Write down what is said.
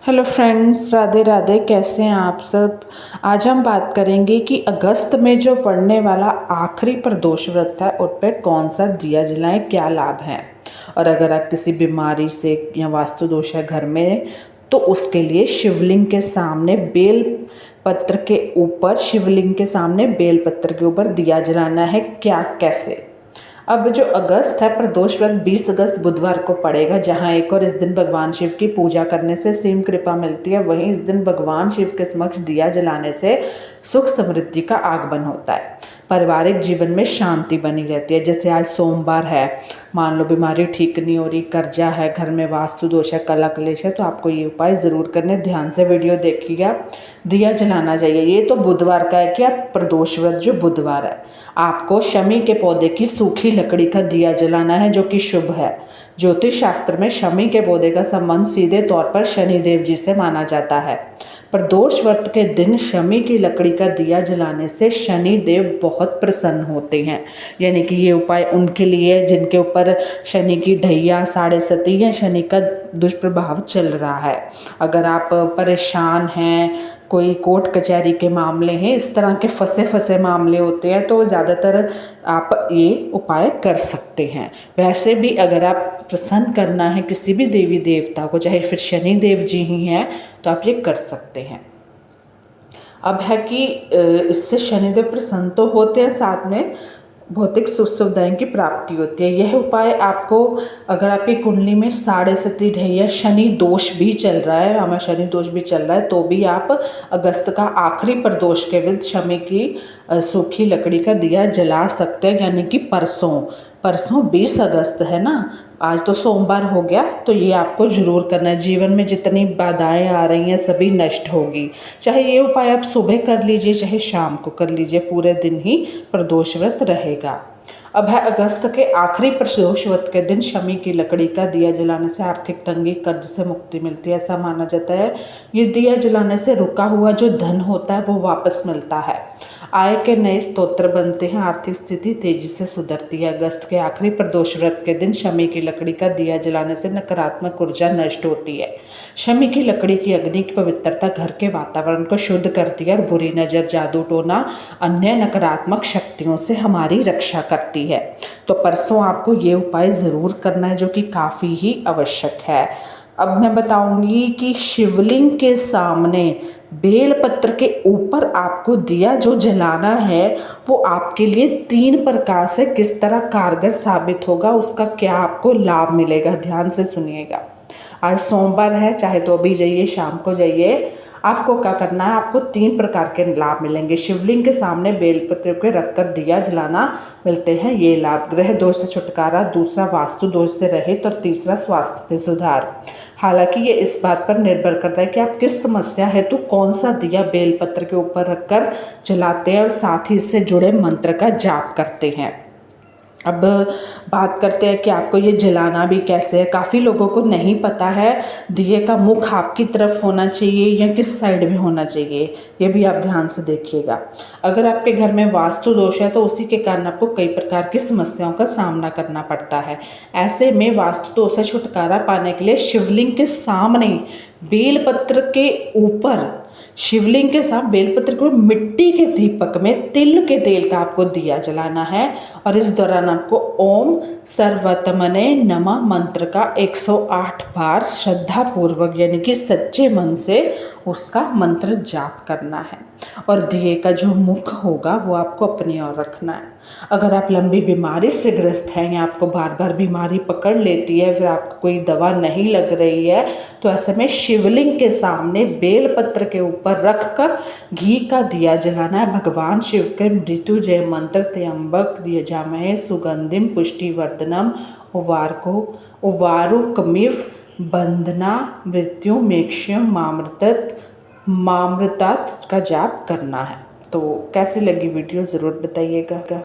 Hello friends, Radhe Radhe. कैसे हैं आप सब। आज हम बात करेंगे कि अगस्त में जो पड़ने वाला आखिरी प्रदोष व्रत है उस पर कौन सा दिया जलाएं, क्या लाभ है। और अगर आप किसी बीमारी से या वास्तु दोष है घर में तो उसके लिए शिवलिंग के सामने बेल पत्र के ऊपर बेल पत्र के ऊपर दिया जलाना है, क्या कैसे। अब जो अगस्त है, प्रदोष व्रत 20 अगस्त बुधवार को पड़ेगा, जहाँ एक और इस दिन भगवान शिव की पूजा करने से सीम कृपा मिलती है, वहीं इस दिन भगवान शिव के समक्ष दिया जलाने से सुख समृद्धि का आगमन होता है, पारिवारिक जीवन में शांति बनी रहती है। जैसे आज सोमवार है, मान लो बीमारी ठीक नहीं हो रही, कर्जा है, घर में वास्तु दोष है, कला क्लेश है, तो आपको ये उपाय ज़रूर करने। ध्यान से वीडियो देखिएगा। दिया जलाना चाहिए। ये तो बुधवार का है कि आप प्रदोष व्रत जो बुधवार है, आपको शमी के पौधे की सूखी लकड़ी का दिया जलाना है, जो कि शुभ है। ज्योतिष शास्त्र में शमी के पौधे का संबंध सीधे तौर पर शनिदेव जी से माना जाता है। प्रदोष व्रत के दिन शमी की लकड़ी का दिया जलाने से शनि देव बहुत प्रसन्न होते हैं। यानी कि ये उपाय उनके लिए जिनके ऊपर शनि की ढैया साढ़े सती या शनि का दुष्प्रभाव चल रहा है। अगर आप परेशान हैं, कोई कोर्ट कचहरी के मामले हैं, इस तरह के फंसे मामले होते हैं, तो ज़्यादातर आप ये उपाय कर सकते हैं। वैसे भी अगर आप प्रसन्न करना है किसी भी देवी देवता को, चाहे फिर शनि देव जी ही हैं, तो आप ये कर सकते हैं। अब है कि इससे शनिदेव प्रसन्न तो होते हैं, साथ में भौतिक सुख सुविधाएं की प्राप्ति होती है। यह उपाय आपको, अगर आपकी कुंडली में साढ़े सती ढैया शनि दोष भी चल रहा है, हमें शनि दोष भी चल रहा है, तो भी आप अगस्त का आखिरी प्रदोष के विरुद्ध शमी की सूखी लकड़ी का दिया जला सकते हैं। यानी कि परसों 20 अगस्त है ना, आज तो सोमवार हो गया, तो ये आपको ज़रूर करना है। जीवन में जितनी बाधाएं आ रही हैं सभी नष्ट होगी। चाहे ये उपाय आप सुबह कर लीजिए, चाहे शाम को कर लीजिए, पूरे दिन ही प्रदोष व्रत रहेगा। अब है अगस्त के आखिरी प्रदोष व्रत के दिन शमी की लकड़ी का दिया जलाने से आर्थिक तंगी, कर्ज से मुक्ति मिलती है, ऐसा माना जाता है। ये दिया जलाने से रुका हुआ जो धन होता है वो वापस मिलता है, आय के नए स्तोत्र बनते हैं, आर्थिक स्थिति तेजी से सुधरती है। अगस्त के आखिरी प्रदोष व्रत के दिन शमी की लकड़ी का दिया जलाने से नकारात्मक ऊर्जा नष्ट होती है। शमी की लकड़ी की अग्नि की पवित्रता घर के वातावरण को शुद्ध करती है और बुरी नज़र, जादू टोना, अन्य नकारात्मक शक्तियों से हमारी रक्षा करती है। तो परसों आपको ये उपाय ज़रूर करना है, जो कि काफ़ी ही आवश्यक है। अब मैं बताऊंगी कि शिवलिंग के सामने बेल पत्र के ऊपर आपको दिया जो जलाना है वो आपके लिए 3 प्रकार से किस तरह कारगर साबित होगा, उसका क्या आपको लाभ मिलेगा। ध्यान से सुनिएगा। आज सोमवार है, चाहे तो अभी जाइए, शाम को जाइए। आपको क्या करना है, आपको 3 प्रकार के लाभ मिलेंगे। शिवलिंग के सामने बेलपत्र के रखकर दिया जलाना मिलते हैं ये लाभ। ग्रह दोष से छुटकारा, दूसरा वास्तु दोष से रहित, और तीसरा स्वास्थ्य में सुधार। हालांकि ये इस बात पर निर्भर करता है कि आप किस समस्या हेतु कौन सा दिया बेलपत्र के ऊपर रखकर जलाते हैं और साथ ही इससे जुड़े मंत्र का जाप करते हैं। अब बात करते हैं कि आपको ये जलाना भी कैसे है। काफ़ी लोगों को नहीं पता है दिए का मुख आपकी तरफ होना चाहिए या किस साइड में होना चाहिए, ये भी आप ध्यान से देखिएगा। अगर आपके घर में वास्तु दोष है तो उसी के कारण आपको कई प्रकार की समस्याओं का सामना करना पड़ता है। ऐसे में वास्तु दोष से छुटकारा पाने के लिए शिवलिंग के सामने बेलपत्र के ऊपर शिवलिंग के साथ बेलपत्र को मिट्टी के दीपक में तिल के तेल का आपको दिया जलाना है, और इस दौरान आपको ओम सर्वतमने नमः मंत्र का 108 बार श्रद्धा पूर्वक यानी कि सच्चे मन से उसका मंत्र जाप करना है। और दिए का जो मुख होगा वो आपको अपनी ओर रखना है। अगर आप लंबी बीमारी से ग्रस्त हैं या आपको बार बार बीमारी पकड़ लेती है, फिर आपको कोई दवा नहीं लग रही है, तो ऐसे में शिवलिंग के सामने बेलपत्र के ऊपर रखकर घी का दिया जलाना है। भगवान शिव के मृत्युंजय मंत्र त्र्यंबक यजामहे सुगंधिम पुष्टिवर्धनम उवारुकमिव बंधना मृत्यु मेक्ष्यम मामृतात का जाप करना है। तो कैसी लगी वीडियो ज़रूर बताइएगा।